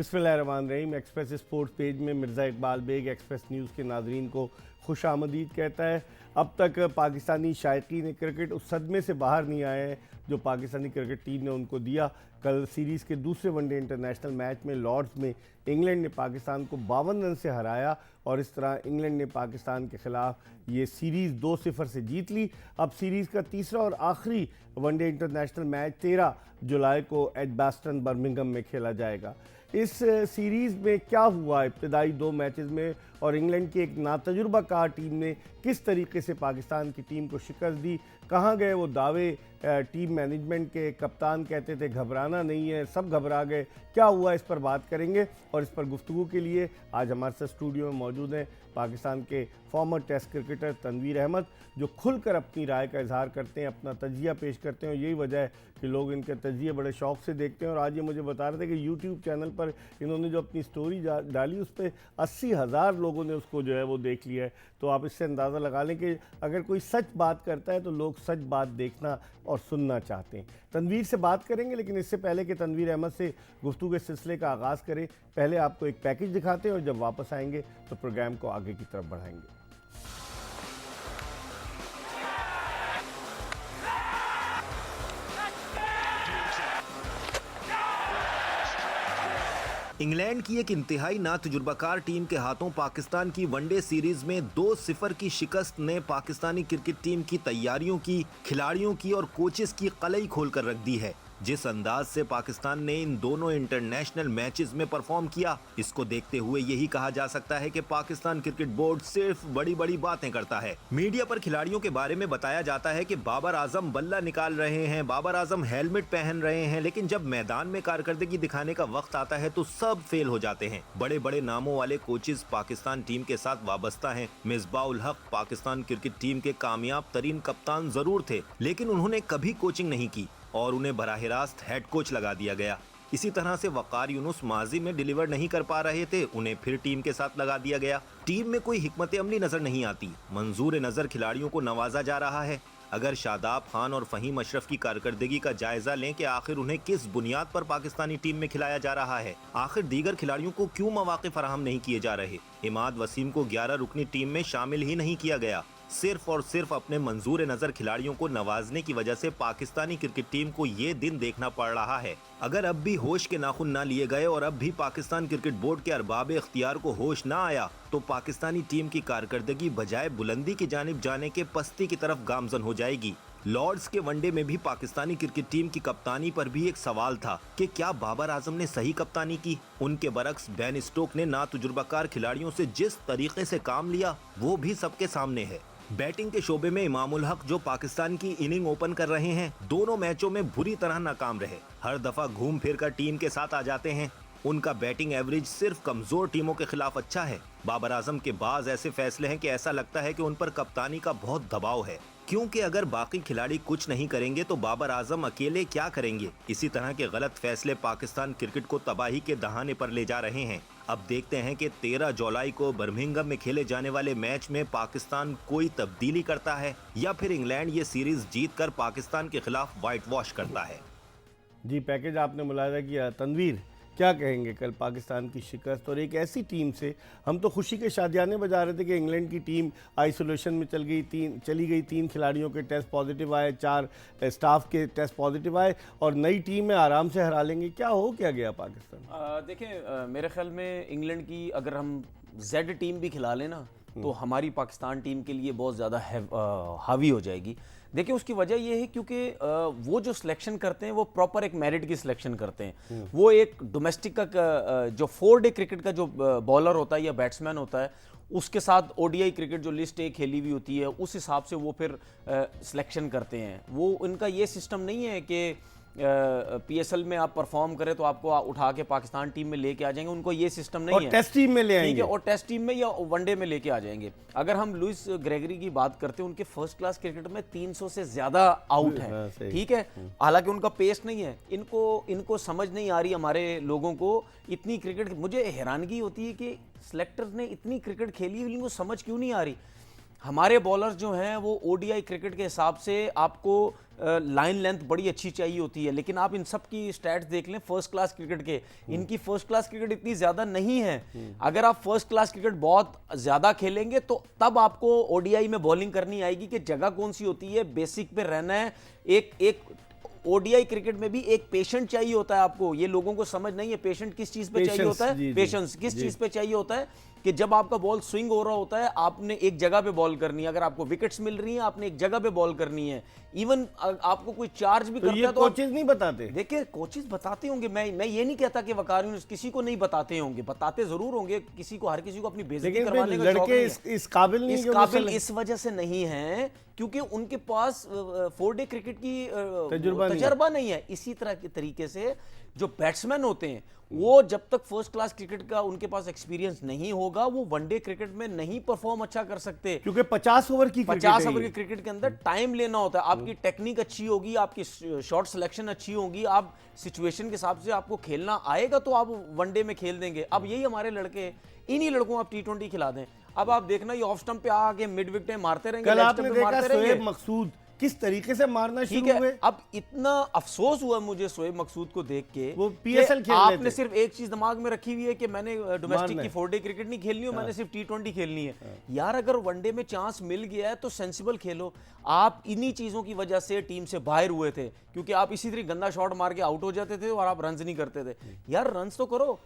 बिस्मिल्लाहिर्रहमानिर्रहीम। Express sports page में Mirza Iqbal Baig Express News के नाज़रीन को खुश आमदीद कहता है। अब तक पाकिस्तानी शायकीन क्रिकेट उस सदमे से बाहर नहीं आए हैं जो पाकिस्तानी क्रिकेट टीम ने उनको दिया। कल सीरीज़ के दूसरे वनडे इंटरनेशनल मैच में लॉर्ड्स में इंग्लैंड ने पाकिस्तान को 52 रन से हराया और इस तरह इंग्लैंड ने पाकिस्तान के ख़िलाफ़ ये सीरीज़ 2-0 से जीत ली। अब सीरीज़ का तीसरा और आखिरी वनडे इंटरनेशनल मैच 13 जुलाई को एडबास्टन बर्मिंघम में खेला जाएगा। इस सीरीज़ में क्या हुआ इब्तदाई 2 मैचेस में और इंग्लैंड की एक नातजुर्बाकार टीम ने किस तरीके से पाकिस्तान की टीम को शिकस्त दी, कहाँ गए वो दावे। टीम मैनेजमेंट के कप्तान कहते थे घबराना नहीं है, सब घबरा गए, क्या हुआ इस पर बात करेंगे। और इस पर गुफ्तगू के लिए आज हमारे साथ स्टूडियो में मौजूद हैं पाकिस्तान के former test cricketer Tanveer Ahmed, जो खुलकर अपनी राय का इजहार करते हैं, अपना तजिया पेश करते हैं। और यही वजह है कि लोग इनके तजिए बड़े शौक़ से देखते हैं। और आज ये मुझे बता रहे थे कि यूट्यूब चैनल पर इन्होंने जो अपनी स्टोरी डाली उस पर 80,000 लोगों ने उसको जो है वो देख लिया है। तो आप इससे अंदाज़ा लगा लें कि अगर कोई सच बात करता है तो लोग सच बात देखना और सुनना चाहते हैं। तनवीर से बात करेंगे, लेकिन इससे पहले कि तनवीर अहमद से गुफ्तगू के सिलसिले का आगाज़ करें, पहले आपको एक पैकेज दिखाते हैं और जब वापस आएंगे तो प्रोग्राम को आगे की तरफ बढ़ाएंगे। इंग्लैंड की एक इंतहाई नातजुर्बाकार टीम के हाथों पाकिस्तान की वनडे सीरीज में 2-0 की शिकस्त ने पाकिस्तानी क्रिकेट टीम की तैयारियों की, खिलाड़ियों की और कोचेस की कलई खोलकर रख दी है। जिस अंदाज से पाकिस्तान ने इन दोनों इंटरनेशनल मैचेस में परफॉर्म किया, इसको देखते हुए यही कहा जा सकता है कि पाकिस्तान क्रिकेट बोर्ड सिर्फ बड़ी बड़ी बातें करता है। मीडिया पर खिलाड़ियों के बारे में बताया जाता है कि बाबर आजम बल्ला निकाल रहे हैं, बाबर आजम हेलमेट पहन रहे हैं, लेकिन जब मैदान में कारकर्दगी दिखाने का वक्त आता है तो सब फेल हो जाते हैं। बड़े बड़े नामों वाले कोचेस पाकिस्तान टीम के साथ वाबस्ता हैं। मिसबाउल हक पाकिस्तान क्रिकेट टीम के कामयाब तरीन कप्तान जरूर थे, लेकिन उन्होंने कभी कोचिंग नहीं की और उन्हें बराह रास्त हेड कोच लगा दिया गया। इसी तरह से वकार यूनुस माजी में डिलीवर नहीं कर पा रहे थे, उन्हें फिर टीम के साथ लगा दिया गया। टीम में कोई हिकमत अमली नजर नहीं आती। मंजूर नजर खिलाड़ियों को नवाजा जा रहा है। अगर शादाब खान और फहीम अशरफ की कारकर्दगी का जायजा लें कि आखिर उन्हें किस बुनियाद पर पाकिस्तानी टीम में खिलाया जा रहा है, आखिर दीगर खिलाड़ियों को क्यों मौके फराहम नहीं किए जा रहे। इमाद वसीम को 11 रुकनी टीम में शामिल ही नहीं किया गया। सिर्फ और सिर्फ अपने मंजूर नजर खिलाड़ियों को नवाजने की वजह से पाकिस्तानी क्रिकेट टीम को ये दिन देखना पड़ रहा है। अगर अब भी होश के नाखून ना लिए गए और अब भी पाकिस्तान क्रिकेट बोर्ड के अरबाब इख्तियार को होश ना आया तो पाकिस्तानी टीम की कारकर्दगी बजाय बुलंदी की जानिब जाने के पस्ती की तरफ गामजन हो जाएगी। लॉर्ड्स के वनडे में भी पाकिस्तानी क्रिकेट टीम की कप्तानी पर भी एक सवाल था कि क्या बाबर आजम ने सही कप्तानी की। उनके बरक्स बेन स्टोक ने नातजुर्बाकार खिलाड़ियों से जिस तरीके से काम लिया वो भी सबके सामने है। बैटिंग के शोबे में इमामुल हक जो पाकिस्तान की इनिंग ओपन कर रहे हैं, दोनों मैचों में बुरी तरह नाकाम रहे। हर दफा घूम फिर कर टीम के साथ आ जाते हैं। उनका बैटिंग एवरेज सिर्फ कमजोर टीमों के खिलाफ अच्छा है। बाबर आजम के बाज ऐसे फैसले हैं कि ऐसा लगता है कि उन पर कप्तानी का बहुत दबाव है, क्योंकि अगर बाकी खिलाड़ी कुछ नहीं करेंगे तो बाबर आजम अकेले क्या करेंगे। इसी तरह के गलत फैसले पाकिस्तान क्रिकेट को तबाही के दहाने पर ले जा रहे हैं। अब देखते हैं कि 13 जुलाई को बर्मिंघम में खेले जाने वाले मैच में पाकिस्तान कोई तब्दीली करता है या फिर इंग्लैंड ये सीरीज जीतकर पाकिस्तान के खिलाफ व्हाइट वॉश करता है। जी, पैकेज आपने मुलाहिजा किया। तनवीर, क्या कहेंगे कल पाकिस्तान की शिकस्त और एक ऐसी टीम से? हम तो खुशी के शादियाने बजा रहे थे कि इंग्लैंड की टीम आइसोलेशन में चली गई, 3 खिलाड़ियों के टेस्ट पॉजिटिव आए, 4 स्टाफ के टेस्ट पॉजिटिव आए और नई टीम में आराम से हरा लेंगे। क्या हो क्या गया पाकिस्तान? देखें, मेरे ख्याल में इंग्लैंड की अगर हम जेड टीम भी खिला लें ना तो हमारी पाकिस्तान टीम के लिए बहुत ज़्यादा हावी हो जाएगी। देखिए, उसकी वजह यह है क्योंकि वो जो सिलेक्शन करते हैं वो प्रॉपर एक मेरिट की सिलेक्शन करते हैं। वो एक डोमेस्टिक का जो 4 डे क्रिकेट का जो बॉलर होता है या बैट्समैन होता है, उसके साथ ओडीआई क्रिकेट जो लिस्ट एक खेली हुई होती है, उस हिसाब से वो फिर सिलेक्शन करते हैं। वो इनका ये सिस्टम नहीं है कि पीएसएल में आप परफॉर्म करें तो आपको उठा के पाकिस्तान टीम में लेके आ जाएंगे। उनको ये सिस्टम नहीं है। और टेस्ट टीम में ले आएंगे, और टेस्ट टीम में या वनडे में लेके आ जाएंगे। अगर हम लुइस ग्रेगरी की बात करते हैं, उनके फर्स्ट क्लास क्रिकेट में 300 से ज्यादा आउट है, ठीक है। हालांकि उनका पेस नहीं है। इनको समझ नहीं आ रही, हमारे लोगों को इतनी क्रिकेट। मुझे हैरानगी होती है कि सिलेक्टर्स ने इतनी क्रिकेट खेली, इनको समझ क्यों नहीं आ रही। हमारे बॉलर जो हैं वो ओडीआई क्रिकेट के हिसाब से आपको लाइन लेंथ बड़ी अच्छी चाहिए होती है, लेकिन आप इन सब की स्टैट्स देख लें फर्स्ट क्लास क्रिकेट के, इनकी फर्स्ट क्लास क्रिकेट इतनी ज्यादा नहीं है। अगर आप फर्स्ट क्लास क्रिकेट बहुत ज्यादा खेलेंगे तो तब आपको ओडीआई में बॉलिंग करनी आएगी कि जगह कौन सी होती है, बेसिक पे रहना है। एक ओडीआई क्रिकेट में भी एक पेशेंट चाहिए होता है आपको, ये लोगों को समझ नहीं है। पेशेंट किस चीज पे चाहिए होता है, पेशेंस किस चीज पे चाहिए होता है कि जब आपका बॉल स्विंग हो रहा होता है आपने एक जगह पे बॉल करनी है, अगर आपको विकेट्स मिल रही हैं आपने एक जगह पे बॉल करनी है। इवन आपको कोई चार्ज भी करता है तो कोचेस नहीं बताते। देखिए कोचेस बताते होंगे, मैं ये नहीं कहता कि वकार किसी को नहीं बताते होंगे, बताते जरूर होंगे, किसी को, हर किसी को अपनी बेइज्जती करवाने का शौक नहीं है। इस काबिल नहीं, इस काबिल इस वजह से नहीं है क्योंकि उनके पास 4 डे क्रिकेट की तजुर्बा नहीं है। इसी तरह के तरीके से जो बैट्समैन होते हैं वो जब तक फर्स्ट क्लास क्रिकेट का उनके पास एक्सपीरियंस नहीं होगा वो वनडे क्रिकेट में नहीं परफॉर्म अच्छा कर सकते, क्योंकि 50 ओवर की क्रिकेट के अंदर टाइम लेना होता है। आपकी टेक्निक अच्छी होगी, आपकी शॉट सिलेक्शन अच्छी होगी, आप सिचुएशन के हिसाब से आपको खेलना आएगा तो आप वनडे में खेल देंगे। अब यही हमारे लड़के, इन्हीं लड़कों आप T20 खिला दें, अब आप देखना ये ऑफ स्टंप पे आके मिड विकेट मारते रहेंगे। कल आपने देखा शोएब मकसूद किस तरीके से मारना शुरू हुए। अब इतना अफसोस हुआ मुझे शोएब मकसूद को देख के, वो पीएसएल खेल आपने थे। सिर्फ एक चीज दिमाग में रखी हुई है कि मैंने डोमेस्टिक की 4 डे क्रिकेट नहीं खेलनी है, मैंने सिर्फ T20 खेलनी है। यार अगर वनडे में चांस मिल गया है तो सेंसिबल खेलो। आप इन्हीं चीजों की वजह से टीम से बाहर हुए थे क्योंकि आप इसी तरह गंदा शॉट मार के आउट हो जाते थे और आप रन नहीं करते थे। यार रन तो करो,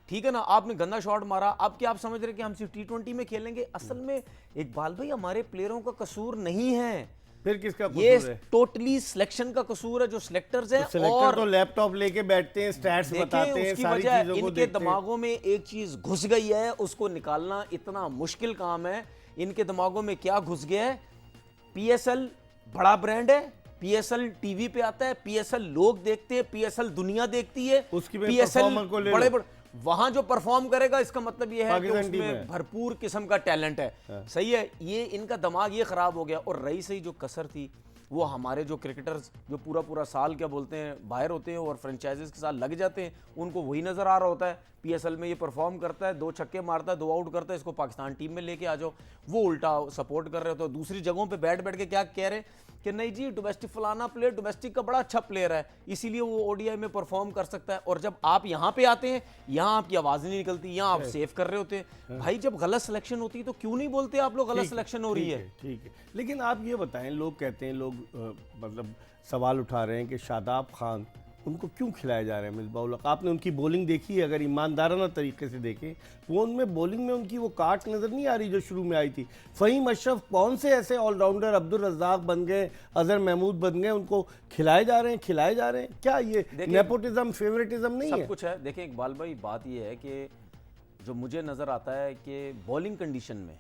ठीक है ना, आपने गंदा शॉट मारा, अब क्या आप समझ रहे कि हम सिर्फ T20 में खेलेंगे? असल में इकबाल भाई हमारे प्लेयरों का कसूर नहीं है, फिर किसका कसूर ये है? टोटली सिलेक्शन का कसूर है, जो सिलेक्टर्स हैं। और तो लैपटॉप लेके बैठते हैं, स्टैट्स बताते हैं, सारी चीजों को इनके दिमागों में एक चीज घुस गई है, उसको निकालना इतना मुश्किल काम है। इनके दिमागों में क्या घुस गया है? पीएसएल बड़ा ब्रांड है, पीएसएल टीवी पे आता है, पीएसएल लोग देखते हैं, पीएसएल दुनिया देखती है, पीएसएल बड़े बड़े वहां जो परफॉर्म करेगा इसका मतलब यह है कि उसमें भरपूर किस्म का टैलेंट है। सही है, ये इनका दिमाग ये खराब हो गया। और रही सही जो कसर थी वो हमारे जो क्रिकेटर्स जो पूरा साल क्या बोलते हैं बाहर होते हैं और फ्रेंचाइजीज के साथ लग जाते हैं, उनको वही नजर आ रहा होता है पीएसएल में ये परफॉर्म करता है, 2 छक्के मारता है, 2 आउट करता है, इसको पाकिस्तान टीम में लेके आ जाओ। वो उल्टा सपोर्ट कर रहे होते हैं। दूसरी जगहों पे बैठ के क्या कह रहे कि नहीं जी डोमेस्टिक फलाना प्लेयर डोमेस्टिक का बड़ा अच्छा प्लेयर है इसीलिए वो ओडीआई में परफॉर्म कर सकता है। और जब आप यहाँ पे आते हैं यहाँ आपकी आवाज नहीं निकलती, यहाँ आप सेव कर रहे होते हैं। भाई जब गलत सिलेक्शन होती है तो क्यों नहीं बोलते आप लोग गलत सिलेक्शन हो रही है? ठीक है, लेकिन आप ये बताएं, लोग कहते हैं, लोग मतलब सवाल उठा रहे हैं कि शादाब खान उनको क्यों खिलाए जा रहे हैं मिसबाह उल हक? आपने उनकी बॉलिंग देखी है? अगर ईमानदाराना तरीके से देखें वो उनमें बॉलिंग में उनकी वो काट नज़र नहीं आ रही जो शुरू में आई थी। फ़हीम अशरफ कौन से ऐसे ऑलराउंडर, अब्दुल रज़ाक बन गए, अजहर महमूद बन गए, उनको खिलाए जा रहे हैं? क्या ये नेपोटिज्म, फेवरेटिज्म नहीं है? सब कुछ है। देखें इकबाल भाई, बात ये है कि जो मुझे नज़र आता है कि बॉलिंग कंडीशन में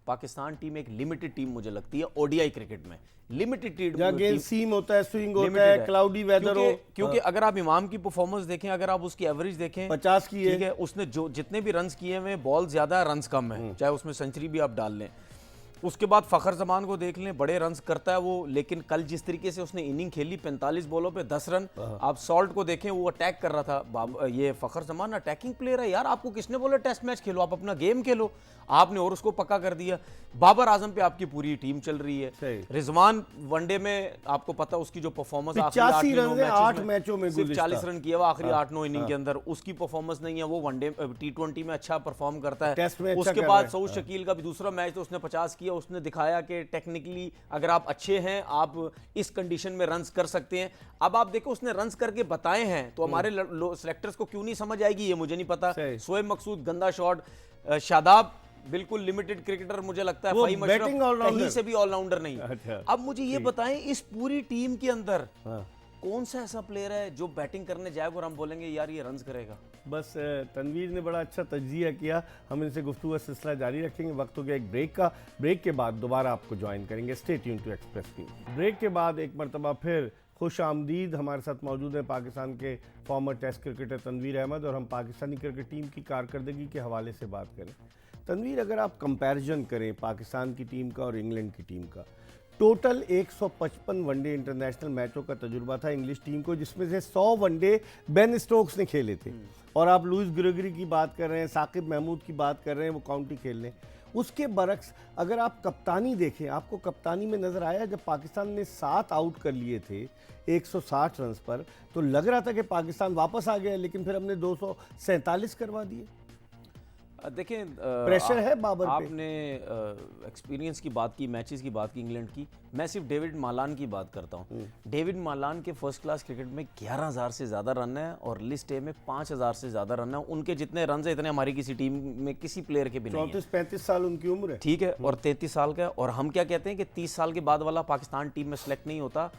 पाकिस्तान टीम एक लिमिटेड टीम मुझे लगती है ओडीआई क्रिकेट में। लिमिटेड टीम, सीम होता है, स्विंग होता है, क्लाउडी वेदर हो। क्योंकि अगर आप इमाम की परफॉर्मेंस देखें, अगर आप उसकी एवरेज देखें 50 की है, ठीक है, उसने जो जितने भी रन्स किए हुए बॉल ज्यादा है, रन्स कम है, चाहे उसमें सेंचुरी भी आप डाल लें। उसके बाद फखर जमान को देख लें, बड़े रन्स करता है वो, लेकिन कल जिस तरीके से उसने इनिंग खेली 45 बॉलों पे 10 रन। आप सॉल्ट को देखें, वो अटैक कर रहा था। ये फखर जमान अटैकिंग प्लेयर है यार, आपको किसने बोला टेस्ट मैच खेलो, आप अपना गेम खेलो? आपने और उसको पक्का कर दिया। बाबर आजम पे आपकी पूरी टीम चल रही है। रिजवान वनडे में आपको पता उसकी जो परफॉर्मेंस 8 मैचों में 40 रन किया वो आखिरी 8-9 इनिंग के अंदर, उसकी परफॉर्मेंस नहीं है। वो वनडे T20 में अच्छा परफॉर्म करता है। उसके बाद सऊद शकील का भी दूसरा मैच तो उसने 50 किया, उसने दिखाया कि टेक्निकली अगर आप अच्छे हैं आप इस कंडीशन में रन्स कर सकते हैं। अब आप देखो उसने रन्स करके बताए हैं तो हमारे सिलेक्टर्स को क्यों नहीं समझ आएगी ये मुझे नहीं पता। शोएब मकसूद गंदा शॉट, शादाब बिल्कुल लिमिटेड क्रिकेटर मुझे लगता है, फ़हीम अशरफ कहीं से भी ऑलराउंडर नहीं। अब मुझे ये बताएं इस पूरी टीम के अंदर कौन सा ऐसा प्लेयर है जो बैटिंग करने जाएगा और हम बोलेंगे यार ये रन्स करेगा? बस तनवीर ने बड़ा अच्छा तज्जिया किया। हम इनसे गुफ्तगू सिलसिला जारी रखेंगे। वक्त हो गया एक ब्रेक का। ब्रेक के बाद दोबारा आपको ज्वाइन करेंगे। Stay tune to Express News. Break के बाद एक मरतबा फिर खुश आमदीद। हमारे साथ मौजूद हैं पाकिस्तान के former test cricketer Tanveer Ahmed, और हम पाकिस्तानी क्रिकेट टीम की कारकर्दगी के हवाले से बात करें। तनवीर, अगर आप कंपैरिजन करें पाकिस्तान की टीम का और इंग्लैंड की टीम का, टोटल 155 वनडे इंटरनेशनल मैचों का तजुर्बा था इंग्लिश टीम को, जिसमें से 100 वनडे बेन स्टोक्स ने खेले थे। और आप लुइस ग्रेगरी की बात कर रहे हैं, साकिब महमूद की बात कर रहे हैं, वो काउंटी खेल लें। उसके बरक्स अगर आप कप्तानी देखें, आपको कप्तानी में नज़र आया जब पाकिस्तान ने 7 आउट कर लिए थे 160 रन पर, तो लग रहा था कि पाकिस्तान वापस आ गया, लेकिन फिर हमने 247 करवा दिए। देखें, प्रेशर है बाबर पे। आपने एक्सपीरियंस की बात की, मैचेस की बात की इंग्लैंड की। मैं सिर्फ डेविड मालान की बात करता हूँ। डेविड मालान के फर्स्ट क्लास क्रिकेट में 11,000 से ज़्यादा रन है और लिस्ट ए में 5,000 से ज़्यादा रन है। उनके जितने रन है इतने हमारी किसी टीम में किसी प्लेयर के भी नहीं है। 34-35 साल उनकी उम्र है, ठीक है, और 33 साल का है। और हम क्या कहते हैं कि 30 साल के बाद वाला पाकिस्तान टीम में सेलेक्ट नहीं होता,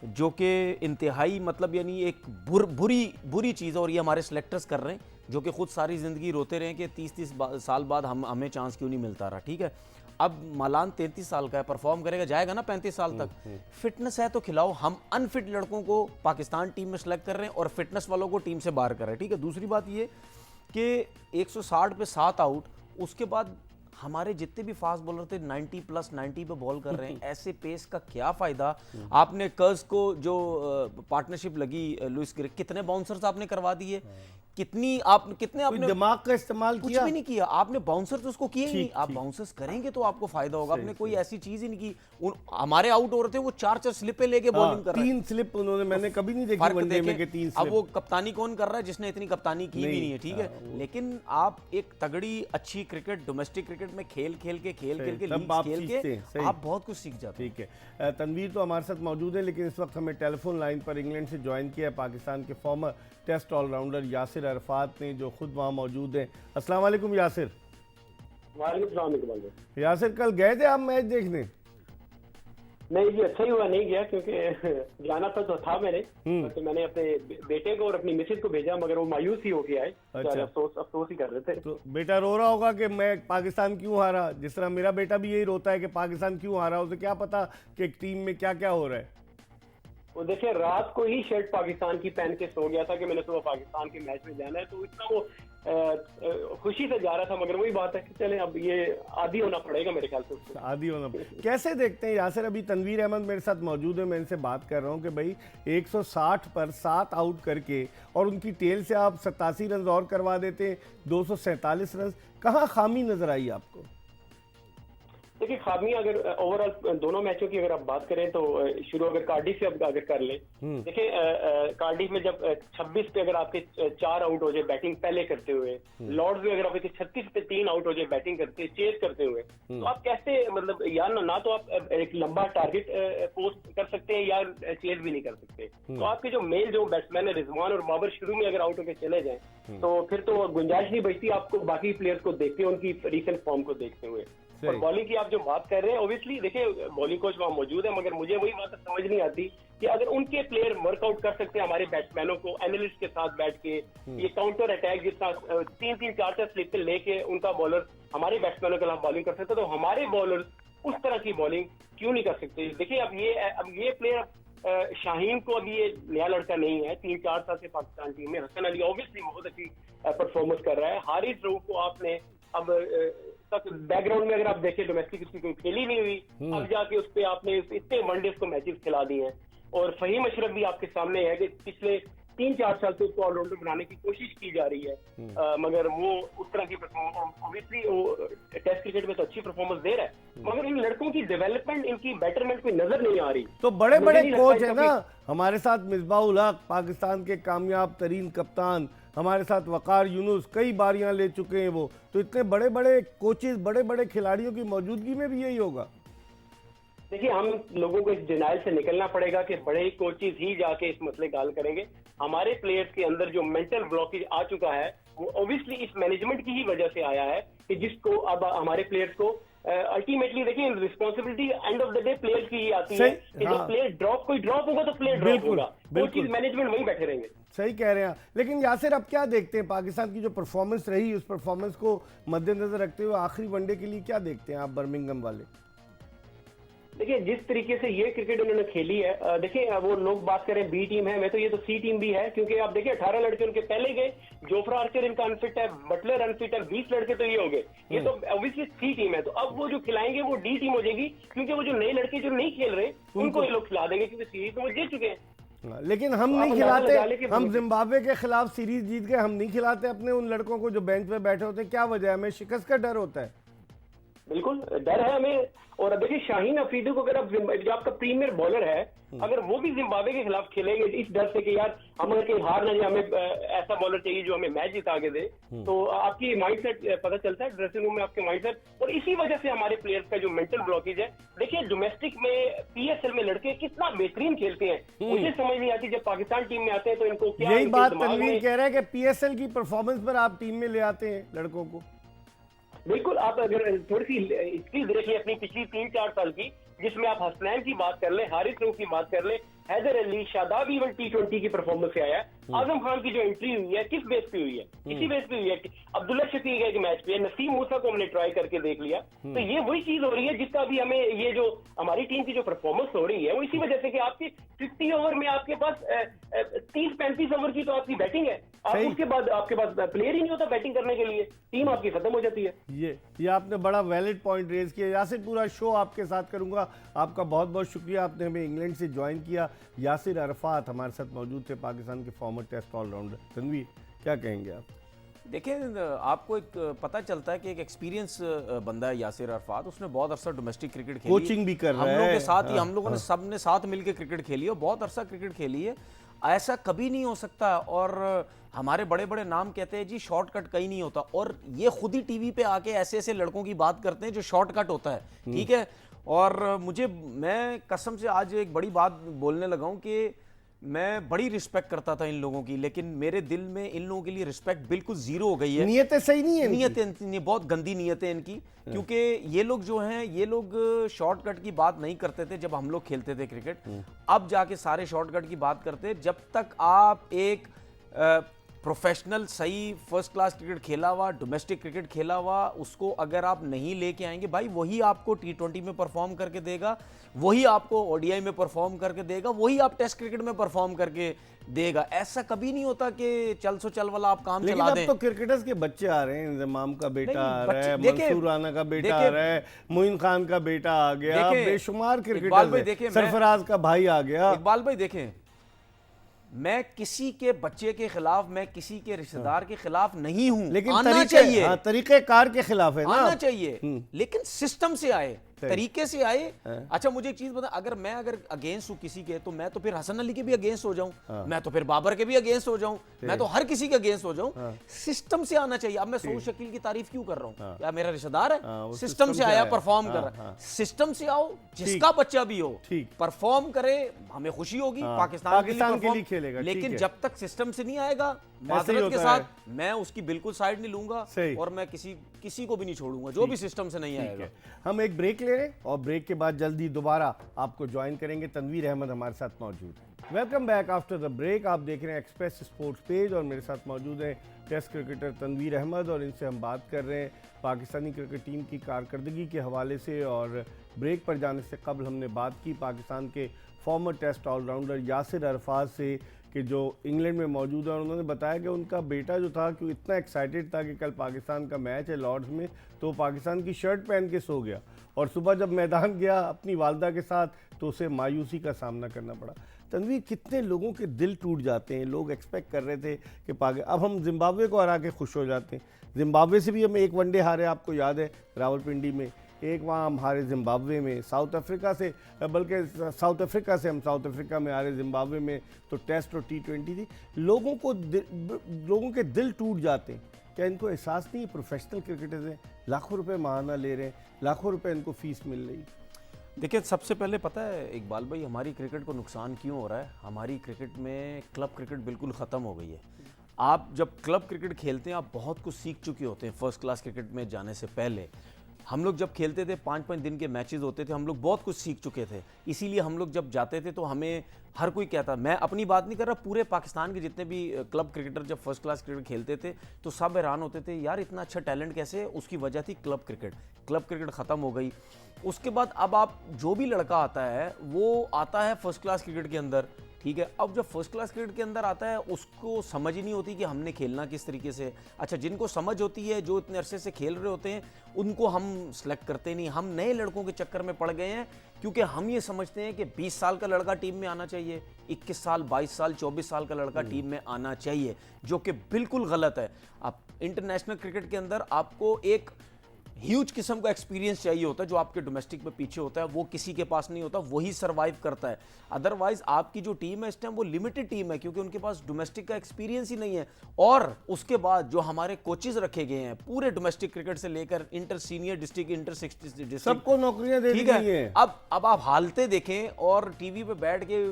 जो कि इंतहाई मतलब यानी एक बुरी चीज़ है। और ये हमारे सेलेक्टर्स कर रहे हैं, जो कि खुद सारी ज़िंदगी रोते रहे कि 30 साल बाद हमें चांस क्यों नहीं मिलता रहा। ठीक है, अब मालान 33 साल का है, परफॉर्म करेगा, जाएगा ना 35 साल तक। फिटनेस है तो खिलाओ। हम अनफिट लड़कों को पाकिस्तान टीम में सेलेक्ट कर रहे हैं और फिटनेस वालों को टीम से बाहर कर रहे हैं। ठीक है, दूसरी बात ये कि 160 पे 7 आउट, उसके बाद हमारे जितने भी फास्ट बॉलर थे 90 प्लस 90 पे बॉल कर रहे हैं। ऐसे पेस का क्या फायदा। आपने कर्ज को जो पार्टनरशिप लगी लुइस ग्रे, कितने बाउंसर्स आपने करवा दिए, कितने आपने दिमाग का इस्तेमाल कुछ किया? भी नहीं किया आपने। बाउंसर तो उसको किए ही नहीं। आप बाउंसर्स करेंगे तो आपको फायदा होगा। आपने कोई ऐसी चीज ही नहीं की। हमारे आउट हो रहे थे, वो 4 स्लिपे लेके बॉलिंग कर रहे हैं। 3 स्लिप उन्होंने, मैंने कभी नहीं देखी फर्क वनडे में देखें। कि 3 अब स्लिप। वो कप्तानी कौन कर रहा है जिसने इतनी कप्तानी की भी नहीं है। ठीक है, लेकिन आप एक तगड़ी अच्छी क्रिकेट, डोमेस्टिक क्रिकेट में खेल के लीग खेल के आप बहुत कुछ सीख जाते हैं। ठीक है, तनवीर तो हमारे साथ मौजूद है, लेकिन इस वक्त हमें टेलीफोन लाइन पर इंग्लैंड से ज्वाइन किया है पाकिस्तान के former test allrounder Yasir Arfat ने, जो खुद वहाँ मौजूद हैं। अस्सलाम वालेकुम यासिर। वालेकुम। यासिर, कल गए थे आप मैच देखने? नहीं जी, अच्छा ही हुआ नहीं गया, क्योंकि जाना तो था मैंने, तो मैंने अपने बेटे को और अपनी मिसेज को भेजा, मगर वो मायूस ही हो गया है। अच्छा। अफसोस ही कर रहे थे। तो बेटा रो रहा होगा कि मैं पाकिस्तान क्यों हारा, जिस तरह मेरा बेटा भी यही रोता है कि पाकिस्तान क्यों हारा। उसे क्या पता कि टीम में क्या क्या हो रहा है। वो देखिए, रात को ही शर्ट पाकिस्तान की पहन के सो गया था कि मैंने सुबह पाकिस्तान के मैच में जाना है, तो इतना वो खुशी से जा रहा था। मगर वही बात है कि चले, अब ये आदी होना पड़ेगा मेरे ख्याल से उसको। आदी होना। कैसे देखते हैं यासिर, अभी तनवीर अहमद मेरे साथ मौजूद है, मैं इनसे बात कर रहा हूं कि भाई 160 पर 7 आउट करके और उनकी टेल से आप 87 रन और करवा देते, 247 रन, कहाँ खामी नजर आई आपको? देखिए, खामी अगर ओवरऑल दोनों मैचों की अगर आप बात करें तो शुरू अगर कार्डिफ से अगर कर ले, देखिए कार्डिफ में जब 26 पे अगर आपके 4 आउट हो जाए बैटिंग पहले करते हुए, लॉर्ड्स में अगर आपके 36 पे 3 आउट हो जाए बैटिंग करते चेज करते हुए, तो आप कैसे, मतलब या ना तो आप एक लंबा टारगेट पोस्ट कर सकते हैं या चेज भी नहीं कर सकते। तो आपके जो मेल जो बैट्समैन है रिजवान और बाबर शुरू में अगर आउट होकर चले जाए तो फिर तो गुंजाइश नहीं बचती आपको बाकी प्लेयर्स को देखते हुए, उनकी रिसेंट फॉर्म को देखते हुए। और बॉलिंग की आप जो बात कर रहे हैं, ऑब्वियसली देखिए बॉलिंग कोच वहाँ मौजूद है, मगर मुझे वही बात समझ नहीं आती कि अगर उनके प्लेयर वर्कआउट कर सकते हैं हमारे बैट्समैनों को एनालिस्ट के साथ बैठ के, ये काउंटर अटैक जितना 3-4 स्लिप लेके उनका बॉलर हमारे बैट्समैनों के खिलाफ बॉलिंग कर सकते, तो हमारे बॉलर उस तरह की बॉलिंग क्यों नहीं कर सकते। देखिए, अब ये प्लेयर शाहीन को अभी ये नया लड़का नहीं है, 3-4 साल से पाकिस्तान टीम में। हसन अली ऑब्वियसली बहुत अच्छी परफॉर्मेंस कर रहा है। हारिस रऊफ को आपने अब तक बैकग्राउंड में अगर आप देखें, डोमेस्टिक उसकी कोई खेली नहीं हुई, अब जाके उस पर आपने इतने वनडेज को मैचेस खिला दिए हैं। और फहीम अशरफ भी आपके सामने है कि पिछले 3-4 साल से उसको ऑलराउंडर बनाने की कोशिश की जा रही है, मगर वो उस तरह की परफॉर्मेंस, ऑब्वियसली वो टेस्ट क्रिकेट में तो अच्छी परफॉर्मेंस दे रहा है, मगर इन लड़कों की डेवलपमेंट, इनकी बेटरमेंट कोई नजर नहीं आ रही। तो बड़े बड़े कोच है ना हमारे साथ, मिसबाहुल हक पाकिस्तान के कामयाब तरीन कप्तान, हमारे साथ वकार यूनुस कई बारियां ले चुके हैं वो, तो इतने बड़े बड़े कोचेस, बड़े बड़े खिलाड़ियों की मौजूदगी में भी यही होगा। देखिए, हम लोगों को इस डिनाइल से निकलना पड़ेगा कि बड़े कोचेस ही जाके इस मसले का हल करेंगे। हमारे प्लेयर्स के अंदर जो मेंटल ब्लॉकेज आ चुका है वो ऑब्वियसली इस मैनेजमेंट की ही वजह से आया है, कि जिसको अब हमारे प्लेयर्स को अल्टीमेटली देखिए responsibility end of the day players की ही आती है कि जो प्लेयर कोई ड्रॉप होगा तो प्लेयर ड्रॉप होगा, वो चीज मैनेजमेंट वहीं बैठे रहेंगे। सही कह रहे हैं। लेकिन यासिर, अब क्या देखते हैं पाकिस्तान की जो परफॉर्मेंस रही, उस परफॉर्मेंस को मद्देनजर रखते हुए आखिरी वनडे के लिए क्या देखते हैं आप बर्मिंघम वाले? देखिए, जिस तरीके से ये क्रिकेट उन्होंने खेली है, देखिए वो लोग बात करें बी टीम है, मैं तो ये तो सी टीम भी है, क्योंकि आप देखिए 18 लड़के उनके पहले गए, जोफ्रा आर्चर इनका अनफिट है, बटलर अनफिट है, 20 लड़के तो ये हो गए, ये तो ऑब्वियसली सी टीम है। तो अब वो जो खिलाएंगे वो डी टीम हो जाएगी, क्योंकि वो जो नए लड़के जो नहीं खेल रहे उनको ये लोग खिला देंगे, क्योंकि सीरीज तो वो जीत चुके हैं। लेकिन हम नहीं खिलाते, हम जिम्बाब्वे के खिलाफ सीरीज जीत गए, हम नहीं खिलाते अपने उन लड़कों को जो बेंच पे बैठे होते हैं, क्या वजह है? हमें शिकस्त का डर होता है। बिल्कुल डर है हमें। और अब देखिए शाहीन अफरीदी को अगर आप जो आपका प्रीमियर बॉलर है, अगर वो भी जिम्बाब्वे के खिलाफ खेलेंगे इस डर से कि यार हम अगर कहीं हार ना जाए, हमें ऐसा बॉलर चाहिए जो हमें मैच जिता के दे, तो आपकी माइंडसेट पता चलता है ड्रेसिंग रूम में आपके माइंडसेट। और इसी वजह से हमारे प्लेयर्स का जो मेंटल ब्लॉकेज है, देखिए डोमेस्टिक में पीएसएल में लड़के कितना बेहतरीन खेलते हैं, मुझे समझ नहीं आती जब पाकिस्तान टीम में आते हैं तो इनको क्या यही इनके बात दिमाग तनवीर में- कह रहा है कि पीएसएल की परफॉर्मेंस पर आप टीम में ले आते हैं लड़कों को। बिल्कुल, आप अगर थोड़ी सी स्किल देखिए अपनी पिछली 3-4 साल की, जिसमें आप हसनैन की बात कर ले, हारिस रऊफ की बात कर ले, हैदर अली, शादाब इवन T20 की परफॉर्मेंस से आया है। आजम खान की जो एंट्री हुई है किस बेस पे हुई है? इसी बेस पे हुई है। अब्दुल्ला शफीक एक मैच पे, नसीम मूसा को हमने ट्राई करके देख लिया। तो ये वही चीज हो रही है जिसका अभी हमें, ये जो हमारी टीम की जो परफॉर्मेंस हो रही है वो इसी वजह से कि आपकी 50 ओवर में आपके पास 30-35 ओवर की तो आपकी बैटिंग है, आप सही। उसके बाद आपके पास प्लेयर ही नहीं होता बैटिंग करने के लिए, टीम आपकी खत्म हो जाती है। ये आपने बड़ा वैलिड पॉइंट रेज किया। यासिर, पूरा शो आपके साथ करूंगा। आपका बहुत बहुत शुक्रिया, आपने हमें इंग्लैंड से ज्वाइन किया। यासिर अरफात हमारे साथ मौजूद थे, पाकिस्तान के फॉर्मर टेस्ट ऑलराउंडर। तनवीर, क्या कहेंगे आप? देखिए, आपको एक पता चलता है कि एक एक्सपीरियंस बंदा है यासिर अरफात। उसने बहुत अरसा डोमेस्टिक क्रिकेट खेली, कोचिंग भी कर रहा हम लोगों है। के साथ ही, हाँ, हम लोगों ने सबने साथ मिलकर क्रिकेट खेली है, बहुत अरसा क्रिकेट खेली है। ऐसा कभी नहीं हो सकता। और हमारे बड़े बड़े नाम कहते हैं जी शॉर्टकट कहीं नहीं होता, और ये खुद ही टीवी पे आके ऐसे ऐसे लड़कों की बात करते हैं जो शॉर्टकट होता है, ठीक है। और मैं कसम से आज एक बड़ी बात बोलने लगा हूं कि मैं बड़ी रिस्पेक्ट करता था इन लोगों की, लेकिन मेरे दिल में इन लोगों के लिए रिस्पेक्ट बिल्कुल जीरो हो गई है। नीयतें सही नहीं है इनकी। नीयतें बहुत गंदी नीयतें इनकी, क्योंकि ये लोग जो हैं, ये लोग शॉर्टकट की बात नहीं करते थे जब हम लोग खेलते थे क्रिकेट। अब जाके सारे शॉर्टकट की बात करते हैं। जब तक आप एक प्रोफेशनल सही फर्स्ट क्लास क्रिकेट खेला हुआ, डोमेस्टिक क्रिकेट खेला हुआ, उसको अगर आप नहीं लेके आएंगे भाई, वही आपको T20 में परफॉर्म करके देगा, वही आपको ODI में परफॉर्म करके देगा, वही आप टेस्ट क्रिकेट में परफॉर्म करके देगा। ऐसा कभी नहीं होता कि चल सो चल वाला आप काम लेकिन चला अब दें। तो क्रिकेटर्स के बच्चे आ रहे हैं। इंजमाम का बेटा नहीं, आ रहा है, बच्चे- देखिए- मंसूर राना का बेटा आ देखिए- रहा है, मोइन खान का बेटा आ गया, देखिए, बेशुमार इकबाल क्रिकेटर्स भाई हैं। देखिए, सरफराज का भाई आ गया। इकबाल भाई देखें, मैं किसी के बच्चे के खिलाफ, मैं किसी के रिश्तेदार के खिलाफ नहीं हूं, लेकिन आना चाहिए, हाँ, तरीकेकार के खिलाफ है ना। आना चाहिए, लेकिन सिस्टम से आए, तरीके से आए। अच्छा, मुझे एक चीज बता, अगर अगेंस्ट हूं किसी के, तो मैं तो फिर हसन अली के भी अगेंस्ट हो जाऊं, मैं तो फिर बाबर के भी अगेंस्ट हो जाऊं, मैं तो हर किसी के अगेंस्ट हो जाऊं। सिस्टम से आना चाहिए। अब मैं सऊद शकील की तारीफ क्यों कर रहा हूं? क्या मेरा रिश्तेदार है? वो सिस्टम से आया, परफॉर्म कर हाँ, रहा है। सिस्टम से आओ, जिसका बच्चा भी हो, ठीक। परफॉर्म करे, हमें खुशी होगी। पाकिस्तान के लिए परफॉर्म खेलेगा, ठीक लेकिन है। जब तक सिस्टम से नहीं आएगा, ही माजरत के होता साथ मैं उसकी बिल्कुल साइड नहीं लूंगा, सही। और मैं किसी को भी नहीं छोड़ूंगा जो भी सिस्टम से नहीं आएगा। हम एक ब्रेक ले रहे हैं और ब्रेक के बाद जल्दी दोबारा आपको ज्वाइन करेंगे। तनवीर अहमद हमारे साथ मौजूद है। Welcome back after the break. आप देख रहे हैं एक्सप्रेस स्पोर्ट्स पेज और मेरे साथ मौजूद है टेस्ट क्रिकेटर तनवीर अहमद, और इनसे हम बात कर रहे हैं पाकिस्तानी क्रिकेट टीम की कारकर्दगी के हवाले से। और ब्रेक पर जाने से कबल हमने बात की पाकिस्तान के former test allrounder Yasir Arfat से, कि जो इंग्लैंड में मौजूद है। और उन्होंने बताया कि उनका बेटा जो था, कि इतना एक्साइटेड था कि कल पाकिस्तान का मैच है लॉर्ड्स में, तो पाकिस्तान की शर्ट पहन के सो गया, और सुबह जब मैदान गया अपनी वालदा के साथ, तो उसे मायूसी का सामना करना पड़ा। तनवीर, कितने लोगों के दिल टूट जाते हैं। लोग एक्सपेक्ट कर रहे थे कि अब हम जिम्बाब्वे को हरा के खुश हो जाते हैं। जिम्बाब्वे से भी हम एक वनडे हारे, आपको याद है, रावलपिंडी में। एक वहाँ हम हारे जिम्बाब्वे में, साउथ अफ्रीका से, बल्कि साउथ अफ्रीका से हम साउथ अफ्रीका में हारे, जिम्बाब्वे में तो टेस्ट और T20 थी। लोगों के दिल टूट जाते हैं। क्या इनको एहसास नहीं है प्रोफेशनल क्रिकेटर्स हैं, लाखों रुपए माहाना ले रहे हैं, लाखों रुपए इनको फीस मिल रही? देखिए, सबसे पहले पता है इकबाल भाई, हमारी क्रिकेट को नुकसान क्यों हो रहा है? हमारी क्रिकेट में क्लब क्रिकेट बिल्कुल ख़त्म हो गई है। आप जब क्लब क्रिकेट खेलते हैं, आप बहुत कुछ सीख चुके होते हैं फर्स्ट क्लास क्रिकेट में जाने से पहले। हम लोग जब खेलते थे, 5-5 दिन के मैचेस होते थे, हम लोग बहुत कुछ सीख चुके थे। इसीलिए हम लोग जब जाते थे तो हमें हर कोई कहता, मैं अपनी बात नहीं कर रहा, पूरे पाकिस्तान के जितने भी क्लब क्रिकेटर जब फर्स्ट क्लास क्रिकेट खेलते थे तो सब हैरान होते थे, यार इतना अच्छा टैलेंट कैसे है? उसकी वजह थी क्लब क्रिकेट। क्लब क्रिकेट ख़त्म हो गई। उसके बाद अब आप जो भी लड़का आता है, वो आता है फर्स्ट क्लास क्रिकेट के अंदर, ठीक है। अब जब फर्स्ट क्लास क्रिकेट के अंदर आता है, उसको समझ ही नहीं होती कि हमने खेलना किस तरीके से। अच्छा, जिनको समझ होती है, जो इतने अरसे से खेल रहे होते हैं, उनको हम सेलेक्ट करते नहीं। हम नए लड़कों के चक्कर में पड़ गए हैं, क्योंकि हम ये समझते हैं कि 20 साल का लड़का टीम में आना चाहिए, 21 साल, 22 साल, 24 साल का लड़का टीम में आना चाहिए, जो कि बिल्कुल गलत है। आप इंटरनेशनल क्रिकेट के अंदर आपको एक ह्यूज किस्म का एक्सपीरियंस चाहिए होता है जो आपके डोमेस्टिक में पीछे होता है, वो किसी के पास नहीं होता, वही सर्वाइव करता है। अदरवाइज आपकी जो टीम है इस टाइम वो लिमिटेड टीम है, क्योंकि उनके पास डोमेस्टिक का एक्सपीरियंस ही नहीं है। और उसके बाद जो हमारे कोचेज रखे गए हैं पूरे डोमेस्टिक क्रिकेट से लेकर inter senior district, inter 60 district, सबको नौकरियां दे दी ठीक गई है। हैं। अब आप हालते देखें और टीवी पे बैठ के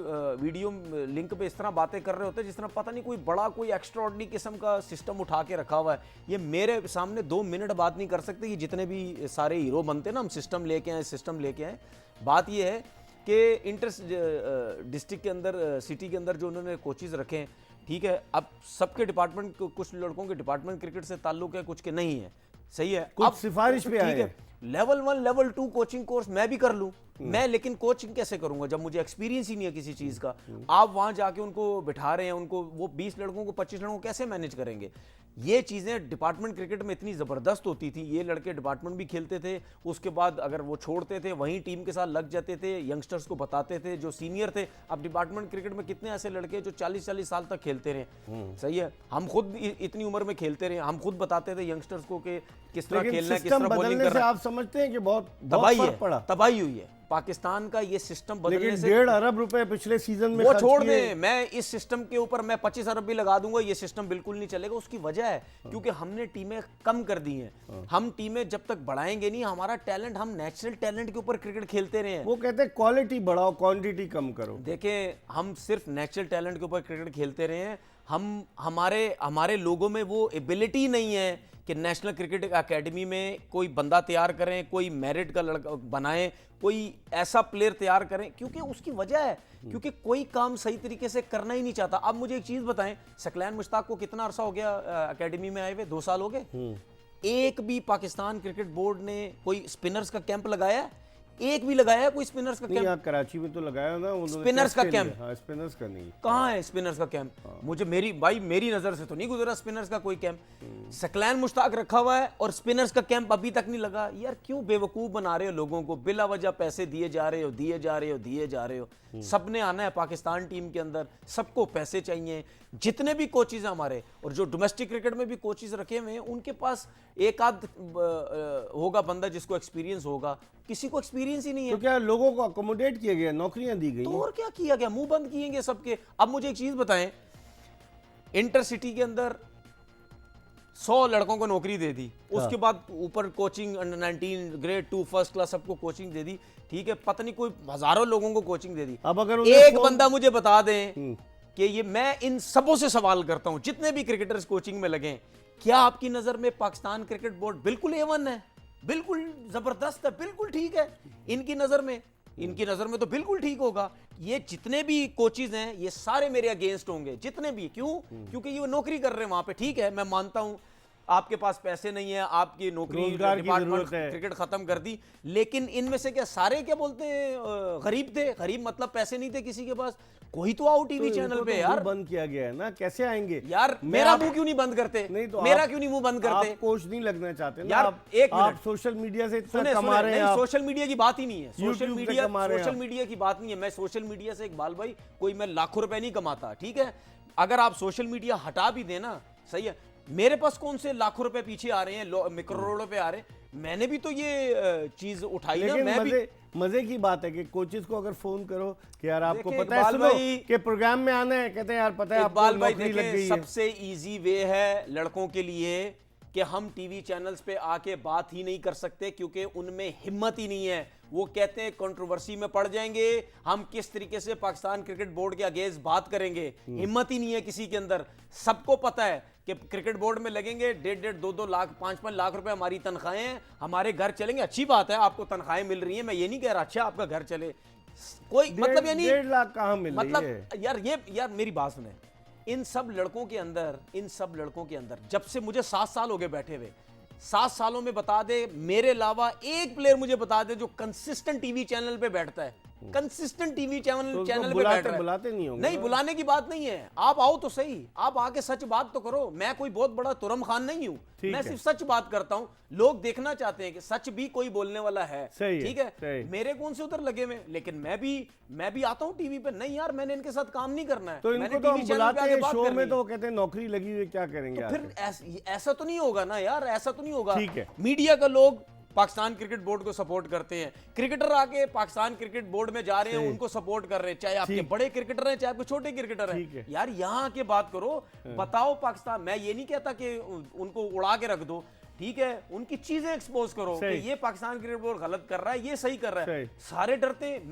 वीडियो लिंक पे इस तरह बातें कर रहे होते हैं जिस तरह पता नहीं कोई बड़ा कोई एक्स्ट्राऑर्डिनरी किस्म का सिस्टम उठा के रखा हुआ है। ये मेरे सामने 2 मिनट बात नहीं कर सकते कि जितने भी सारे हीरो बनते हैं ना, हम सिस्टम लेके आए, सिस्टम लेके आए। बात ये है कि इंटर डिस्ट्रिक्ट के अंदर, सिटी के अंदर जो उन्होंने कोचेज रखे हैं, ठीक है, अब सबके डिपार्टमेंट, कुछ लड़कों के डिपार्टमेंट क्रिकेट से ताल्लुक है, कुछ के नहीं है, सही है। कुछ अब सिफारिश पे आए हैं। लेवल 1 लेवल 2 कोचिंग कोर्स मैं भी कर लूं, मैं लेकिन कोचिंग कैसे करूंगा जब मुझे एक्सपीरियंस ही नहीं है किसी चीज का। आप वहां जाके उनको बिठा रहे हैं, उनको वो 20 लड़कों को 25 लड़कों को कैसे मैनेज करेंगे? ये चीजें डिपार्टमेंट क्रिकेट में इतनी जबरदस्त होती थी, ये लड़के डिपार्टमेंट भी खेलते थे, उसके बाद अगर वो छोड़ते थे वहीं टीम के साथ लग जाते थे, यंगस्टर्स को बताते थे जो सीनियर थे। अब डिपार्टमेंट क्रिकेट में कितने ऐसे लड़के जो 40-40 साल तक खेलते रहे, सही है, हम खुद इतनी उम्र में खेलते रहे, हम खुद बताते थे यंगस्टर्स को कि किस तरह खेलना है, किस तरह बॉलिंग करना है। आप समझते हैं कि बहुत तबाही फर्क है, पड़ा, तबाही हुई है पाकिस्तान का ये सिस्टम बदलने लेकिन से। 1.5 अरब रुपए पिछले सीजन में वो खर्च छोड़ किए। दें, मैं इस सिस्टम के ऊपर मैं 25 अरब भी लगा दूंगा, ये सिस्टम बिल्कुल नहीं चलेगा। उसकी वजह है क्योंकि हमने टीमें कम कर दी हैं। हम टीमें जब तक बढ़ाएंगे नहीं, हमारा टैलेंट, हम नेचुरल टैलेंट के ऊपर क्रिकेट खेलते रहे हैं। वो कहते हैं क्वालिटी बढ़ाओ, क्वांटिटी कम करो। देखें, हम सिर्फ नेचुरल टैलेंट के ऊपर क्रिकेट खेलते रहे हैं। हमारे लोगों में वो एबिलिटी नहीं है कि नेशनल क्रिकेट एकेडमी में कोई बंदा तैयार करें, कोई मेरिट का लड़का बनाएं, कोई ऐसा प्लेयर तैयार करें, क्योंकि उसकी वजह है क्योंकि कोई काम सही तरीके से करना ही नहीं चाहता। अब मुझे एक चीज बताएं, सकलैन मुश्ताक को कितना अरसा हो गया एकेडमी में आए हुए? 2 साल हो गए। एक भी पाकिस्तान क्रिकेट बोर्ड ने कोई स्पिनर्स का कैंप लगाया? एक भी लगाया कोई स्पिनर्स का कैंप? यहाँ कराची में तो लगाया ना उन्होंने, स्पिनर्स का कैंप। हाँ, स्पिनर्स का नहीं। कहाँ है स्पिनर्स का कैंप? मुझे मेरी नजर से तो नहीं गुजरा स्पिनर्स का कोई कैंप। सकलैन मुश्ताक रखा हुआ है और स्पिनर्स का कैंप अभी तक नहीं लगा। यार क्यों बेवकूफ बना रहे हो लोगों को? बिला वजह पैसे दिए जा रहे हो। सबने आना है पाकिस्तान टीम के अंदर, सबको पैसे चाहिए। जितने भी कोचेज हमारे, और जो डोमेस्टिक क्रिकेट में भी कोचेज रखे हुए हैं, उनके पास एक आध होगा बंदा जिसको एक्सपीरियंस होगा, किसी को एक्सपीरियंस ही नहीं है। तो क्या लोगों को अकोमोडेट किया गया, नौकरियां दी गई? तो और क्या किया गया? मुंह बंद किएंगे सबके। अब मुझे एक चीज बताएं, इंटरसिटी के अंदर 100 लड़कों को नौकरी दे दी, उसके बाद ऊपर coaching, under 19, grade 2, first class, सबको कोचिंग दे दी, ठीक है, पता नहीं कोई हजारों लोगों को कोचिंग दे दी। अब अगर एक बंदा मुझे बता दें कि ये, मैं इन सबों से सवाल करता हूं जितने भी क्रिकेटर्स कोचिंग में लगे, क्या आपकी नजर में पाकिस्तान क्रिकेट बोर्ड बिल्कुल A1 है, बिल्कुल जबरदस्त है, बिल्कुल ठीक है? इनकी नजर में तो बिल्कुल ठीक होगा। ये जितने भी कोचेज हैं ये सारे मेरे अगेंस्ट होंगे, जितने भी। क्यों? क्योंकि ये नौकरी कर रहे हैं वहां पे, ठीक है, मैं मानता हूं आपके पास पैसे नहीं है, आपकी नौकरी, रोजगार की डिपार्टमेंट जरूरत है, क्रिकेट खत्म कर दी, लेकिन इनमें से क्या सारे क्या बोलते हैं गरीब थे? गरीब मतलब पैसे नहीं थे किसी के पास। कोई तो आओ टीवी चैनल पे यार। बंद किया गया है ना, कैसे आएंगे यार? मेरा मुंह क्यों नहीं बंद करते? नहीं तो मेरा क्यों नहीं मुंह बंद करते? आप कोच नहीं लगना चाहते ना यार, एक मिनट, आप सोशल मीडिया से इतना कमा रहे हैं। सोशल मीडिया की बात ही नहीं है, सोशल YouTube से कमा रहे हैं मीडिया की बात नहीं है। मैं सोशल मीडिया से, इकबाल भाई, कोई मैं लाखों रुपए नहीं कमाता, ठीक है? अगर आप सोशल मीडिया हटा भी देना, सही है, मेरे पास कौन से लाखों रुपए पीछे आ रहे हैं, करोड़ों पे आ रहे हैं। मैंने भी तो ये चीज उठाई ना। मैं भी मजे की बात है कि कोचेस को अगर फोन करो कि यार आपको देखिए, पता है, इकबाल सुनो भाई, कि प्रोग्राम में आना है, कहते हैं यार पता है आपको इकबाल भाई, नौकरी लग गई देखें, है। सबसे इजी वे है लड़कों के लिए कि हम टीवी चैनल्स पे आके बात ही नहीं कर सकते, क्योंकि उनमें हिम्मत ही नहीं है। वो कहते हैं कंट्रोवर्सी में पड़ जाएंगे, हम किस तरीके से पाकिस्तान क्रिकेट बोर्ड के अगेंस्ट बात करेंगे। हिम्मत ही नहीं है किसी के अंदर। सबको पता है कि क्रिकेट बोर्ड में लगेंगे 1.5, 2 लाख, 5 लाख रुपए हमारी तनख्वाहें हैं, हमारे घर चलेंगे। अच्छी बात है, आपको तनख्वाहें मिल रही हैं, मैं ये नहीं कह रहा अच्छा आपका घर चले, कोई मतलब यानी 1.5 लाख कहाँ मिल रही है? मतलब यार मेरी बात सुने, इन सब लड़कों के अंदर जब से मुझे 7 साल हो गए बैठे हुए, 7 सालों में बता दे मेरे अलावा एक प्लेयर मुझे बता दे जो कंसिस्टेंट टीवी चैनल पे बैठता है, कंसिस्टेंट टीवी चैनल पे बैठ रहा है। बुलाते नहीं होंगे? नहीं, बुलाने की बात नहीं है, आप आओ तो सही, आप आके सच बात तो करो। मैं कोई बहुत बड़ा तुरम खान नहीं हूं, मैं सिर्फ सच बात करता हूं। लोग देखना चाहते हैं कि सच भी कोई बोलने वाला है, ठीक है? मेरे कौन से उधर लगे हुए, लेकिन मैं भी आता हूं टीवी पे। नहीं यार, मैंने इनके साथ काम नहीं करना है, तो इनको तो हम बुलाते हैं शो में, तो वो कहते हैं नौकरी लगी हुई, क्या करेंगे? तो फिर ऐसा तो नहीं होगा ना यार, ऐसा तो नहीं होगा। ठीक है, मीडिया का लोग पाकिस्तान क्रिकेट बोर्ड को सपोर्ट करते हैं, क्रिकेटर आके पाकिस्तान क्रिकेट बोर्ड में जा रहे हैं, उनको सपोर्ट कर रहे हैं, चाहे आपके बड़े क्रिकेटर हैं चाहे आपके छोटे क्रिकेटर हैं। यार यहाँ आके बात करो, बताओ पाकिस्तान, मैं ये नहीं कहता कि उनको उड़ा के रख दो, ठीक है, उनकी चीजें एक्सपोज करो कि ये पाकिस्तान क्रिकेट बोर्ड गलत कर रहा है, ये सही कर रहा है। सारे डरते हैं,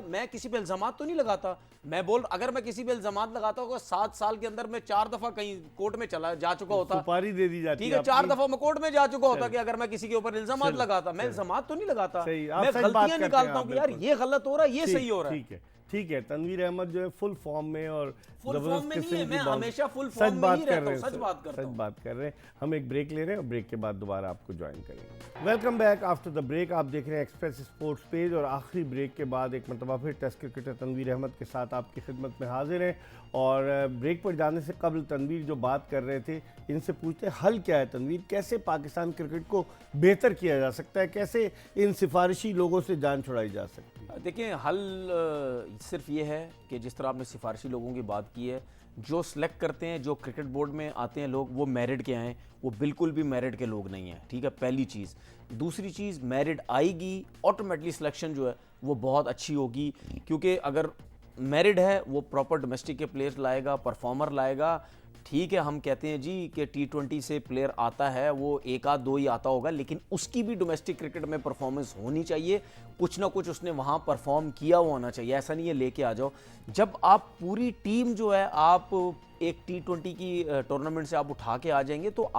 मैं किसी पे इल्जामात तो नहीं लगाता, मैं अगर मैं किसी पे इल्जामात लगाता हूँ 7 साल के अंदर मैं 4 दफा कहीं कोर्ट में जा चुका होता, सुपारी दे दी जाती है, ठीक है, 4 दफा मैं कोर्ट में जा चुका होता कि अगर मैं किसी के ऊपर इल्जामात लगाता। मैं इल्जामात तो नहीं लगाता, मैं गलतियां निकालता हूँ कि यार ये गलत हो रहा है, ये सही हो रहा है। ठीक है, तनवीर अहमद जो है फुल फॉर्म में और फुल फॉर्म में नहीं है, मैं हमेशा फुल फॉर्म में ही रहता हूं, सच बात कर रहे हैं। हम एक ब्रेक ले रहे हैं और ब्रेक के बाद दोबारा आपको ज्वाइन करेंगे। Welcome back after the break. आप देख रहे हैं एक्सप्रेस स्पोर्ट्स पेज और आखिरी ब्रेक के बाद एक मरतबा फिर टेस्ट क्रिकेटर तनवीर अहमद के साथ आपकी खिदमत में हाजिर हैं। और ब्रेक पर जाने से कबल तनवीर जो बात कर रहे थे, इनसे पूछते हैं हल क्या है तनवीर, कैसे पाकिस्तान क्रिकेट को बेहतर किया जा सकता है, कैसे इन सिफारिशी लोगों से जान छुड़ाई जा सकती है? देखिए, हल सिर्फ ये है कि जिस तरह आपने सिफारिशी लोगों की बात की है, जो सिलेक्ट करते हैं, जो क्रिकेट बोर्ड में आते हैं लोग, वो मेरिट के आएँ, वो बिल्कुल भी मेरिट के लोग नहीं हैं, ठीक है, पहली चीज़। दूसरी चीज़, मेरिट आएगी ऑटोमेटिकली सिलेक्शन जो है वो बहुत अच्छी होगी, क्योंकि अगर मेरिट है वो प्रॉपर डोमेस्टिक के प्लेयर्स लाएगा, परफॉर्मर लाएगा। ठीक है, हम कहते हैं जी कि T20 से प्लेयर आता है, वो एक आध दो ही आता होगा, लेकिन उसकी भी डोमेस्टिक क्रिकेट में परफॉर्मेंस होनी चाहिए, कुछ ना कुछ उसने वहाँ परफॉर्म किया हुआ होना चाहिए। ऐसा नहीं है लेके आ जाओ। जब आप पूरी टीम जो है आप एक T20 की टूर्नामेंट से आप उठा के आ जाएंगे तो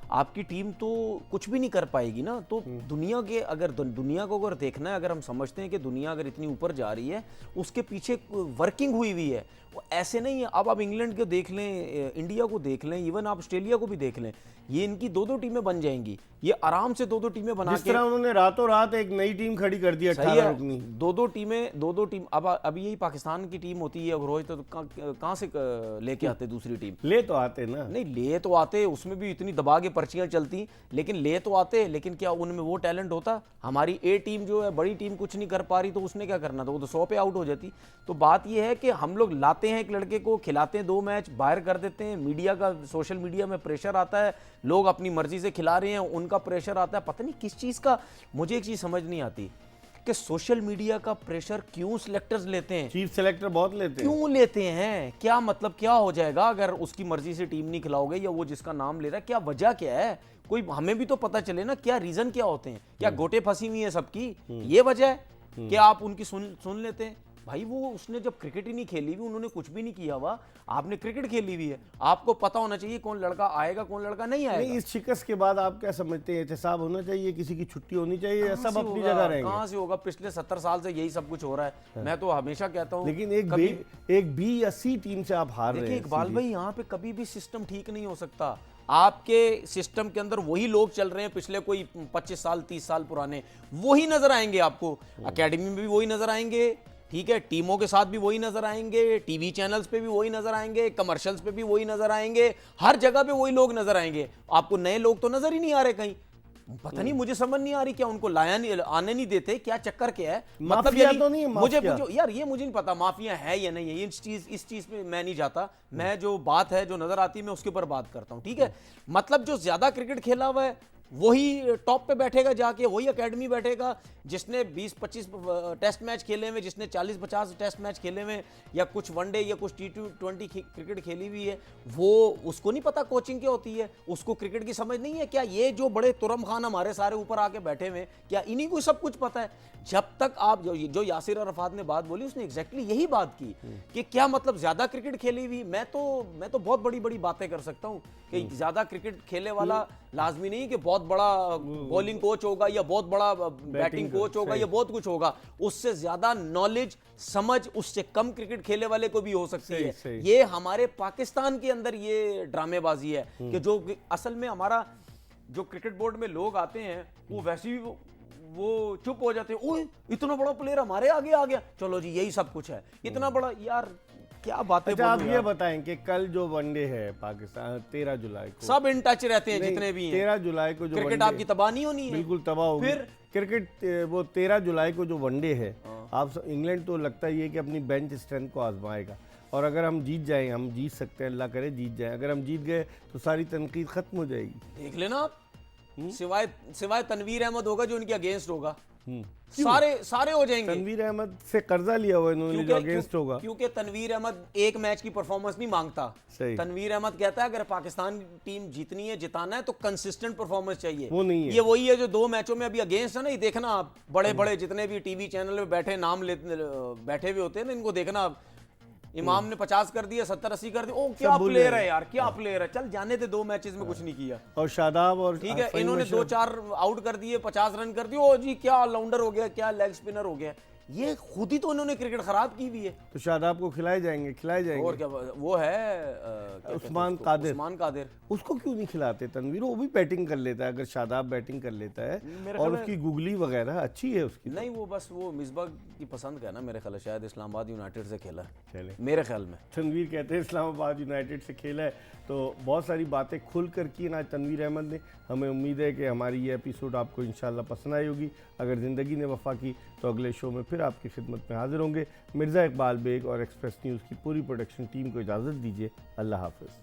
आपकी टीम तो कुछ भी नहीं कर पाएगी ना। तो दुनिया को अगर देखना है, अगर हम समझते हैं कि दुनिया अगर इतनी ऊपर जा रही है, उसके पीछे वर्किंग हुई हुई है, वो ऐसे नहीं है। अब आप इंग्लैंड को देख लें, इंडिया को देख लें, इवन आप ऑस्ट्रेलिया को भी देख लें, ये इनकी 2-2 टीमें बन जाएंगी, ये आराम से 2-2 टीमें बना के, जिस तरह उन्होंने रातों रात एक नई टीम खड़ी कर दी, 18 रुकनी, 2-2 टीम। अब यही पाकिस्तान की टीम होती है, रोहित तो कहाँ से लेके आते दूसरी टीम? ले तो आते ना, नहीं ले तो आते, उसमें भी इतनी दबा के पर्चियां चलती, लेकिन ले तो आते, लेकिन क्या उनमें वो टैलेंट होता? हमारी ए टीम जो है, बड़ी टीम कुछ नहीं कर पा रही, तो उसने क्या करना था? वो तो 100 पे आउट हो जाती। तो बात ये है कि हम लोग लाते हैं एक लड़के को, खिलाते हैं 2 मैच, बाहर कर देते हैं, मीडिया का, सोशल मीडिया में प्रेशर आता है, लोग अपनी मर्जी से खिला रहे हैं, उनका प्रेशर आता है, पता नहीं किस चीज़ का। मुझे एक चीज़ समझ नहीं आती कि सोशल मीडिया का प्रेशर क्यों सिलेक्टर्स लेते हैं, चीफ सिलेक्टर बहुत लेते हैं, क्यों लेते हैं? क्या मतलब, क्या हो जाएगा अगर उसकी मर्जी से टीम नहीं खिलाओगे, या वो जिसका नाम ले रहा है, क्या वजह क्या है? कोई हमें भी तो पता चले ना, क्या रीजन क्या होते हैं? क्या गोटे फंसी हुई है सबकी, ये वजह है कि आप उनकी सुन लेते हैं? भाई वो उसने जब क्रिकेट ही नहीं खेली हुई, उन्होंने कुछ भी नहीं किया हुआ, आपने क्रिकेट खेली हुई है, आपको पता होना चाहिए कौन लड़का आएगा, कौन लड़का नहीं आएगा। नहीं, इस शिकस्त के बाद आप क्या समझते हैं, एहतसाब होना चाहिए, किसी की छुट्टी होनी चाहिए, सब अपनी जगह रहेंगे? कहाँ से होगा? पिछले 70 साल से यही सब कुछ हो रहा है। मैं तो हमेशा कहता हूँ, लेकिन एक बी या सी टीम से आप हार रहे हैं। इकबाल भाई, यहाँ पे कभी भी सिस्टम ठीक नहीं हो सकता। आपके सिस्टम के अंदर वही लोग चल रहे हैं, पिछले कोई 25 साल 30 साल पुराने, वही नजर आएंगे आपको, अकेडमी में भी वही नजर आएंगे, ठीक है, टीमों के साथ भी वही नजर आएंगे, टीवी चैनल्स पे भी वही नजर आएंगे, कमर्शियल्स पे भी वही नजर आएंगे, हर जगह पे वही लोग नजर आएंगे। आपको नए लोग तो नजर ही नहीं आ रहे कहीं, पता नहीं, मुझे समझ नहीं आ रही, क्या उनको आने नहीं देते, क्या चक्कर क्या है? मतलब माफिया तो नहीं है, मुझे यार ये मुझे नहीं पता माफिया है या नहीं है, इस चीज पे मैं नहीं जाता। मैं जो बात है, जो नजर आती है, मैं उसके ऊपर बात करता हूँ, ठीक है। मतलब जो ज्यादा क्रिकेट खेला हुआ है वही टॉप पे बैठेगा जाके, वही एकेडमी बैठेगा, जिसने 20-25 टेस्ट मैच खेले हुए, जिसने 40-50 टेस्ट मैच खेले हुए, या कुछ वनडे या कुछ T20 क्रिकेट खेली हुई है, वो उसको नहीं पता कोचिंग क्या होती है, उसको क्रिकेट की समझ नहीं है। क्या ये जो बड़े तुरम खान हमारे सारे ऊपर आके बैठे हुए, क्या इन्हीं को सब कुछ पता है? जब तक आप जो यासिर अरफात ने बात बोली, उसने एग्जैक्टली यही बात की कि क्या मतलब ज्यादा क्रिकेट खेली हुई। मैं तो बहुत बड़ी बड़ी बातें कर सकता हूँ कि ज्यादा क्रिकेट खेलने वाला लाजमी नहीं कि बहुत बड़ा बॉलिंग कोच होगा, या बहुत बड़ा बैटिंग कोच होगा, या बहुत कुछ होगा। उससे ज्यादा नॉलेज, समझ उससे कम क्रिकेट खेलने वाले को भी हो सकती है। ये हमारे पाकिस्तान के अंदर ये ड्रामेबाजी है कि जो असल में हमारा जो क्रिकेट बोर्ड में लोग आते हैं, वो वैसे ही वो चुप हो जाते हैं, ओए इतना बड़ा प्लेयर हमारे आगे आ गया, चलो जी यही सब कुछ है, इतना बड़ा। यार क्या बातें। अच्छा, आप ये बताएं कि कल जो वनडे है पाकिस्तान 13 जुलाई को, सब इन टच रहते हैं जितने भी हैं। 13 जुलाई को जो क्रिकेट आपकी तबाह नहीं होनी है, बिल्कुल तबाह होगी। फिर क्रिकेट वो 13 जुलाई को जो वनडे है, आप इंग्लैंड तो लगता ही है कि अपनी बेंच स्ट्रेंथ को आजमाएगा, और अगर हम जीत जाएं, हम जीत सकते हैं, अल्लाह करे जीत जाएं, अगर हम जीत गए तो सारी तनकीद खत्म हो जाएगी। देख लेना आप, सिवाय सिवाय तनवीर अहमद होगा जो इनके अगेंस्ट होगा। सारे हो जाएंगे। तनवीर अहमद से कर्जा लिया हुआ इन्होंने जो अगेंस्ट होगा, क्योंकि तनवीर अहमद एक मैच की परफॉर्मेंस नहीं मांगता। सही। तनवीर अहमद कहता है अगर पाकिस्तान टीम जीतनी है, जिताना है तो कंसिस्टेंट परफॉर्मेंस चाहिए। वो नहीं है। ये वही है जो 2 मैचों में अभी अगेंस्ट है ना। ये देखना आप, बड़े बड़े जितने भी टीवी चैनल पे बैठे बैठे हुए होते हैं ना, इनको देखना आप। इमाम ने 50 कर दिया, 70-80 कर दिया। ओ क्या भूल प्लेयर गए। है यार, क्या प्लेयर है। चल जाने थे, 2 मैचेस में कुछ नहीं किया। और शादाब और ठीक है, फहीम इन्होंने अशरफ। 2-4 आउट कर दिए, 50 रन कर दिए। ओ जी क्या ऑलराउंडर हो गया, क्या लेग स्पिनर हो गया। ये खुद ही तो इन्होंने क्रिकेट खराब की हुई है। तो शादाब को खिलाए जाएंगे, खिलाए और जाएंगे। क्या वो है क्या कहते हैं उस्मान उसको? कादिर। उस्मान कादिर। उसको क्यों नहीं खिलाते तनवीर? वो भी बैटिंग कर लेता है, अगर शादाब बैटिंग कर लेता है मेरे और ख्याल उसकी गुगली वगैरह अच्छी है उसकी। नहीं वो बस वो मिसबा की पसंद का है ना मेरे ख्याल। शायद इस्लामाबाद यूनाइटेड से खेला है चले, मेरे ख्याल में। तनवीर कहते हैं इस्लामाबाद यूनाइटेड से खेला है। तो बहुत सारी बातें खुल कर की ना तनवीर अहमद ने। हमें उम्मीद है कि हमारी ये एपिसोड आपको इंशाल्लाह पसंद आई होगी। अगर ज़िंदगी ने वफा की तो अगले शो में फिर आपकी खिदमत में हाजिर होंगे। मिर्ज़ा इकबाल बेग और एक्सप्रेस न्यूज़ की पूरी प्रोडक्शन टीम को इजाज़त दीजिए। अल्लाह हाफ़िज़।